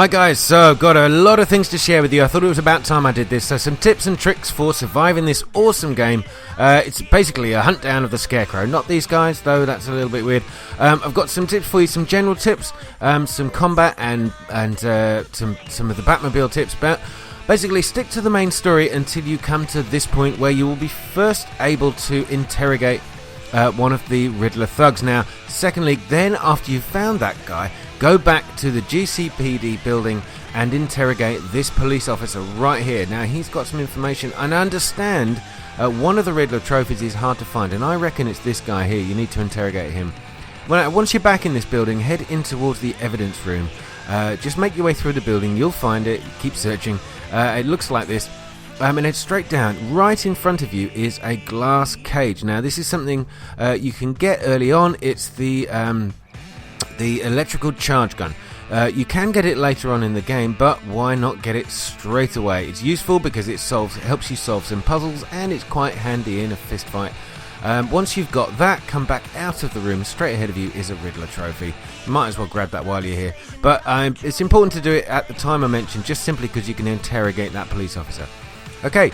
Hi guys, so I've got a lot of things to share with you. I thought it was about time I did this. So some tips and tricks for surviving this awesome game. It's basically a hunt down of the Scarecrow. Not these guys, though, that's a little bit weird. I've got some tips for you, some general tips, some combat and some of the Batmobile tips. But basically stick to the main story until you come to this point where you will be first able to interrogate one of the Riddler thugs. Now, secondly, then after you've found that guy, go back to the GCPD building and interrogate this police officer right here. Now, he's got some information, and I understand one of the Riddler trophies is hard to find, and I reckon it's this guy here. You need to interrogate him. Well, once you're back in this building, head in towards the evidence room. Just make your way through the building. You'll find it. Keep searching. It looks like this. And head straight down. Right in front of you is a glass cage. Now, this is something you can get early on. It's the electrical charge gun. You can get it later on in the game, but why not get it straight away? It's useful because it helps you solve some puzzles, and it's quite handy in a fist fight. Once you've got that, come back out of the room. Straight ahead of you is a Riddler trophy. You might as well grab that while you're here. But it's important to do it at the time I mentioned, just simply because you can interrogate that police officer. Okay,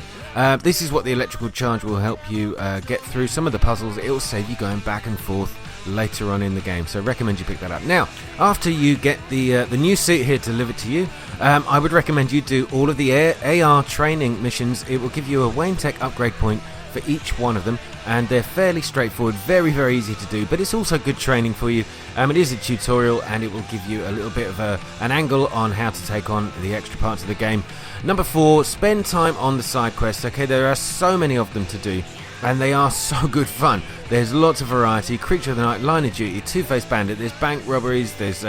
this is what the electrical charge will help you get through some of the puzzles. It will save you going back and forth later on in the game, so recommend you pick that up. Now, after you get the new suit here delivered to you, I would recommend you do all of the AR training missions. It will give you a Wayne Tech upgrade point for each one of them, and they're fairly straightforward, very easy to do, but it's also good training for you. It is a tutorial, and it will give you a little bit of an angle on how to take on the extra parts of the game. Number 4, spend time on the side quests. Okay, there are so many of them to do, and they are so good fun. There's lots of variety. Creature of the Night, Line of Duty, Two-Faced Bandit, there's bank robberies, there's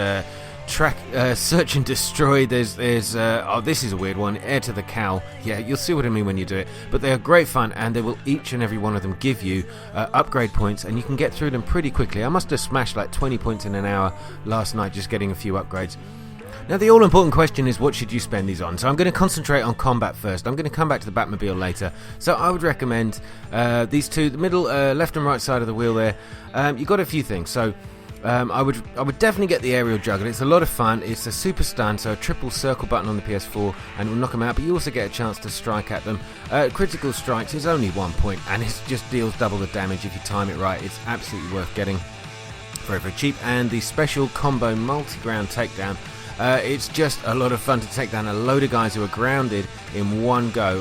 search and destroy, there's oh, this is a weird one, Heir to the Cowl. Yeah, you'll see what I mean when you do it, but they are great fun, and they will each and every one of them give you upgrade points, and you can get through them pretty quickly. I must have smashed like 20 points in an hour last night just getting a few upgrades. Now, the all-important question is, what should you spend these on? So I'm going to concentrate on combat first. I'm going to come back to the Batmobile later. So I would recommend these two, the middle, left and right side of the wheel there. You've got a few things. So I would definitely get the aerial juggler. It's a lot of fun. It's a super stun, so a triple circle button on the PS4, and it will knock them out, but you also get a chance to strike at them. Critical strikes is only 1 point, and it just deals double the damage if you time it right. It's absolutely worth getting. Very cheap. And the special combo multi-ground takedown. It's just a lot of fun to take down a load of guys who are grounded in one go.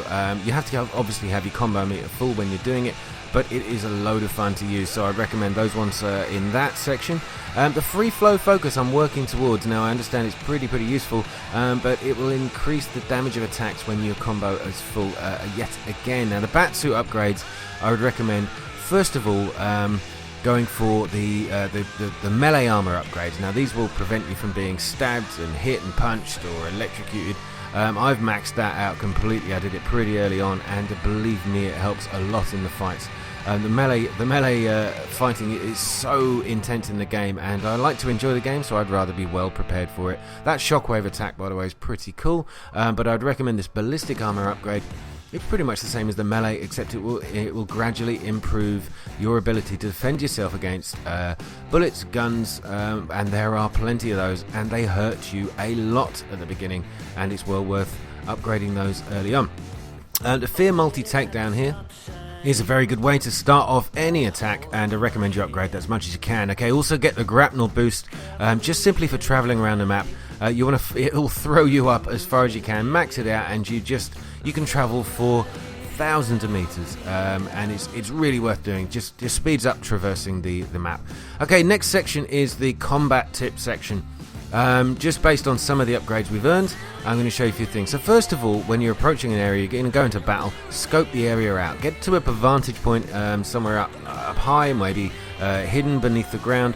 You have to obviously have your combo meter full when you're doing it, but it is a load of fun to use, so I recommend those ones in that section. The free flow focus I'm working towards. Now, I understand it's pretty useful, but it will increase the damage of attacks when your combo is full yet again. Now, the Batsuit upgrades, I would recommend, first of all, going for the melee armor upgrades. Now, these will prevent you from being stabbed and hit and punched or electrocuted. I've maxed that out completely. I did it pretty early on, and believe me, it helps a lot in the fights. The melee fighting is so intense in the game, and I like to enjoy the game, so I'd rather be well prepared for it. That shockwave attack, by the way, is pretty cool, but I'd recommend this ballistic armor upgrade. It's pretty much the same as the melee, except it will gradually improve your ability to defend yourself against bullets, guns, and there are plenty of those, and they hurt you a lot at the beginning, and it's well worth upgrading those early on. The Fear Multi-Takedown here is a very good way to start off any attack, and I recommend you upgrade that as much as you can. Okay, also get the Grapnel boost, just simply for traveling around the map. It'll throw you up as far as you can, max it out, and you can travel for thousands of meters, and it's really worth doing. Just speeds up traversing the map. Okay, next section is the combat tip section. Just based on some of the upgrades we've earned, I'm going to show you a few things. So first of all, when you're approaching an area, you're going to go into battle, scope the area out, get to a vantage point somewhere up high, maybe hidden beneath the ground.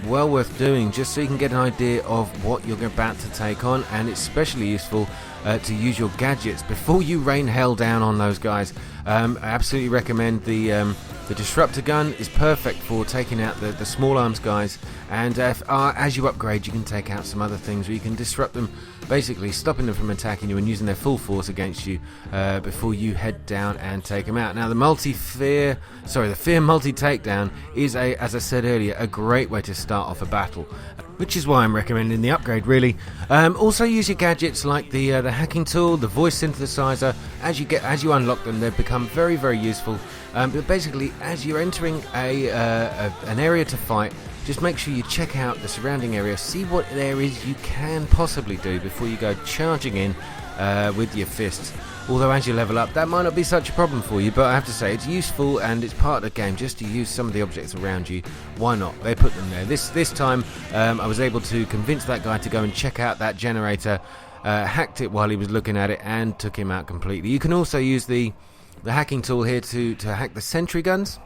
Well worth doing, just so you can get an idea of what you're about to take on, and it's especially useful to use your gadgets before you rain hell down on those guys. I absolutely recommend the disruptor gun. Is perfect for taking out the small arms guys, and as you upgrade, you can take out some other things where you can disrupt them, basically stopping them from attacking you and using their full force against you before you head down and take them out. Now, the Fear Multi-Takedown is, as I said earlier, a great way to start off a battle. which is why I'm recommending the upgrade, really. Also use your gadgets like the hacking tool, the voice synthesizer. As you unlock them, they become very, very useful. But basically, as you're entering an area to fight, just make sure you check out the surrounding area, see what there is you can possibly do before you go charging in with your fists. Although as you level up, that might not be such a problem for you, but I have to say it's useful and it's part of the game just to use some of the objects around you. Why not? They put them there. This time I was able to convince that guy to go and check out that generator, hacked it while he was looking at it, and took him out completely. You can also use the hacking tool here to hack the sentry guns.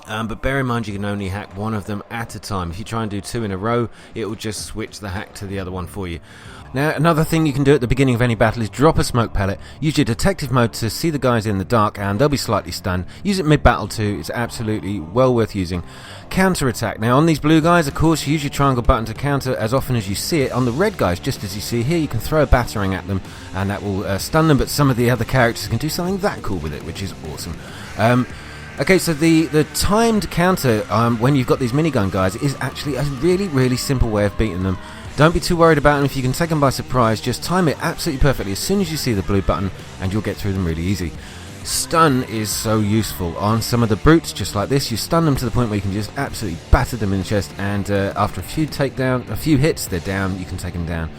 But bear in mind you can only hack one of them at a time. If you try and do two in a row, it will just switch the hack to the other one for you. Now, another thing you can do at the beginning of any battle is drop a smoke pellet. Use your detective mode to see the guys in the dark and they'll be slightly stunned. Use it mid-battle too, it's absolutely well worth using. Counter-attack. Now on these blue guys, of course, use your triangle button to counter as often as you see it. On the red guys, just as you see here, you can throw a battering at them and that will stun them, but some of the other characters can do something that cool with it, which is awesome. Okay, so the timed counter when you've got these minigun guys is actually a really, really simple way of beating them. Don't be too worried about them if you can take them by surprise. Just time it absolutely perfectly as soon as you see the blue button and you'll get through them really easy. Stun is so useful on some of the brutes, just like this. You stun them to the point where you can just absolutely batter them in the chest, and after a few hits, they're down. You can take them down.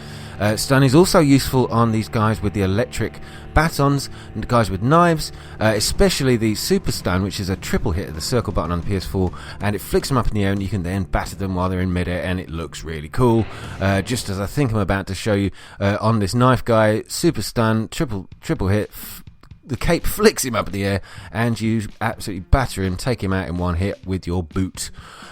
Stun is also useful on these guys with the electric batons and the guys with knives, especially the super stun, which is a triple hit of the circle button on the PS4, and it flicks them up in the air and you can then batter them while they're in midair, and it looks really cool. Just as I think I'm about to show you on this knife guy, super stun, triple hit, the cape flicks him up in the air and you absolutely batter him, take him out in one hit with your boot.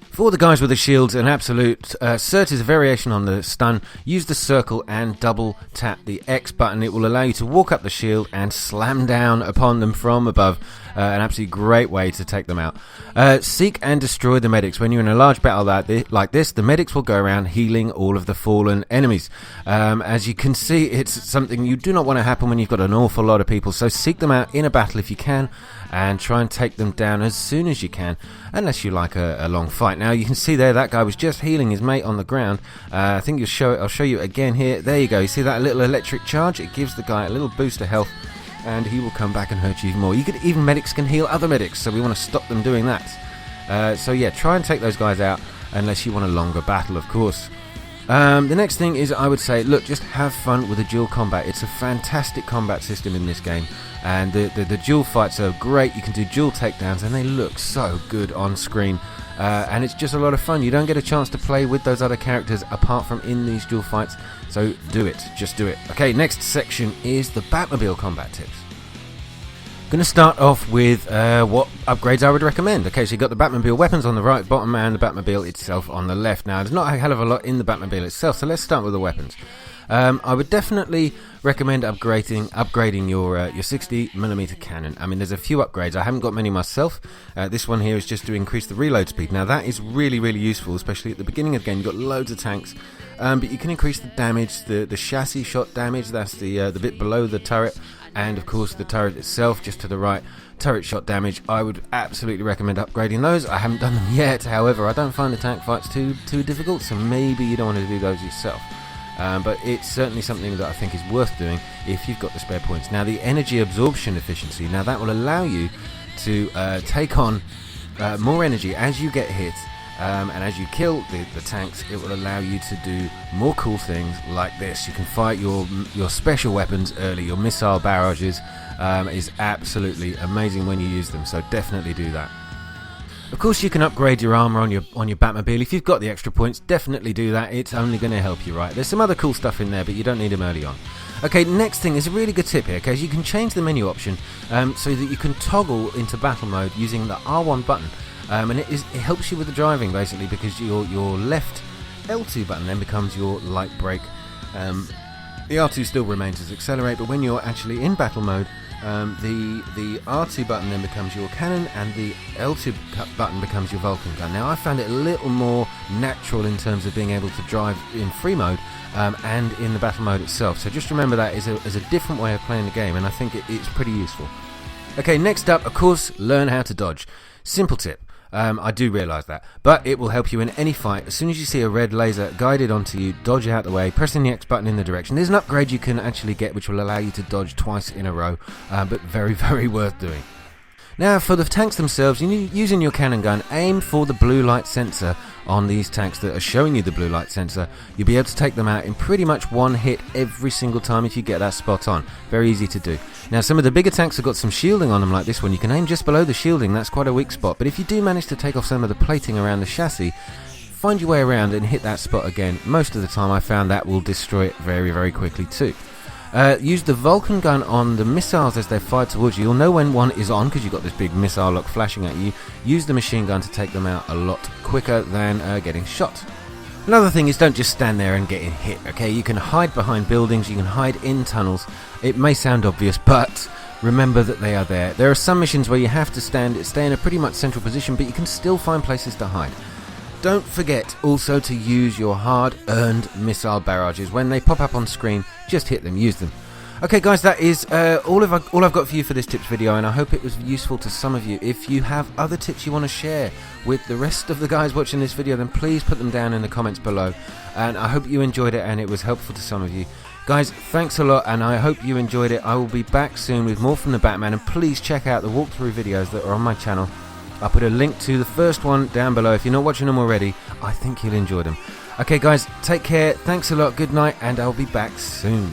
For the guys with the shields, an absolute cert is a variation on the stun. Use the circle and double tap the X button. It will allow you to walk up the shield and slam down upon them from above. An absolutely great way to take them out. Seek and destroy the medics. When you're in a large battle like this, the medics will go around healing all of the fallen enemies. As you can see, it's something you do not want to happen when you've got an awful lot of people. So seek them out in a battle if you can, and try and take them down as soon as you can, unless you like a long fight. Now you can see there that guy was just healing his mate on the ground. I think I'll show you again here. There you go. You see that little electric charge? It gives the guy a little boost of health, and he will come back and hurt you even more. Even medics can heal other medics, so we want to stop them doing that. So yeah, try and take those guys out, unless you want a longer battle, of course. The next thing is, I would say, look, just have fun with the dual combat. It's a fantastic combat system in this game, and the dual fights are great. You can do dual takedowns, and they look so good on screen. And it's just a lot of fun. You don't get a chance to play with those other characters apart from in these dual fights, so do it. Just do it. Okay, next section is the Batmobile combat tips. Going to start off with what upgrades I would recommend. Okay, so you've got the Batmobile weapons on the right bottom and the Batmobile itself on the left. Now, there's not a hell of a lot in the Batmobile itself, so let's start with the weapons. I would definitely recommend upgrading your 60mm cannon. I mean, there's a few upgrades. I haven't got many myself. This one here is just to increase the reload speed. Now, that is really, really useful, especially at the beginning of the game. You've got loads of tanks, but you can increase the damage, the chassis shot damage. That's the bit below the turret. And of course the turret itself just to the right, turret shot damage. I would absolutely recommend upgrading those. I haven't done them yet, however I don't find the tank fights too difficult, so maybe you don't want to do those yourself, but it's certainly something that I think is worth doing if you've got the spare points. Now, the energy absorption efficiency, now that will allow you to take on more energy as you get hit. And as you kill the tanks, it will allow you to do more cool things like this. You can fight your special weapons early. Your missile barrages is absolutely amazing when you use them, so definitely do that. Of course, you can upgrade your armor on your Batmobile. If you've got the extra points, definitely do that. It's only going to help you, right? There's some other cool stuff in there, but you don't need them early on. Okay, next thing is a really good tip here, okay? You can change the menu option so that you can toggle into battle mode using the R1 button. And it helps you with the driving, basically, because your left L2 button then becomes your light brake. The R2 still remains as accelerate, but when you're actually in battle mode, the R2 button then becomes your cannon, and the L2 button becomes your Vulcan gun. Now, I found it a little more natural in terms of being able to drive in free mode and in the battle mode itself. So just remember that is a different way of playing the game, and I think it's pretty useful. Okay, next up, of course, learn how to dodge. Simple tip. I do realise that, but it will help you in any fight. As soon as you see a red laser guided onto you, dodge out the way, pressing the X button in the direction. There's an upgrade you can actually get which will allow you to dodge twice in a row, but very, very worth doing. Now for the tanks themselves, using your cannon gun, aim for the blue light sensor on these tanks that are showing you the blue light sensor. You'll be able to take them out in pretty much one hit every single time if you get that spot on. Very easy to do. Now some of the bigger tanks have got some shielding on them like this one. You can aim just below the shielding, that's quite a weak spot, but if you do manage to take off some of the plating around the chassis, find your way around and hit that spot again. Most of the time I found that will destroy it very, very quickly too. Use the Vulcan gun on the missiles as they fire towards you. You'll know when one is on because you've got this big missile lock flashing at you. Use the machine gun to take them out a lot quicker than getting shot. Another thing is don't just stand there and get hit, okay? You can hide behind buildings, you can hide in tunnels. It may sound obvious, but remember that they are there. There are some missions where you have to stay in a pretty much central position, but you can still find places to hide. Don't forget also to use your hard-earned missile barrages. When they pop up on screen, just hit them, use them. Okay guys, that is all I've got for you for this tips video, and I hope it was useful to some of you. If you have other tips you want to share with the rest of the guys watching this video, then please put them down in the comments below. And I hope you enjoyed it and it was helpful to some of you. Guys, thanks a lot, and I hope you enjoyed it. I will be back soon with more from the Batman, and please check out the walkthrough videos that are on my channel. I'll put a link to the first one down below. If you're not watching them already, I think you'll enjoy them. Okay guys, take care, thanks a lot, good night, and I'll be back soon.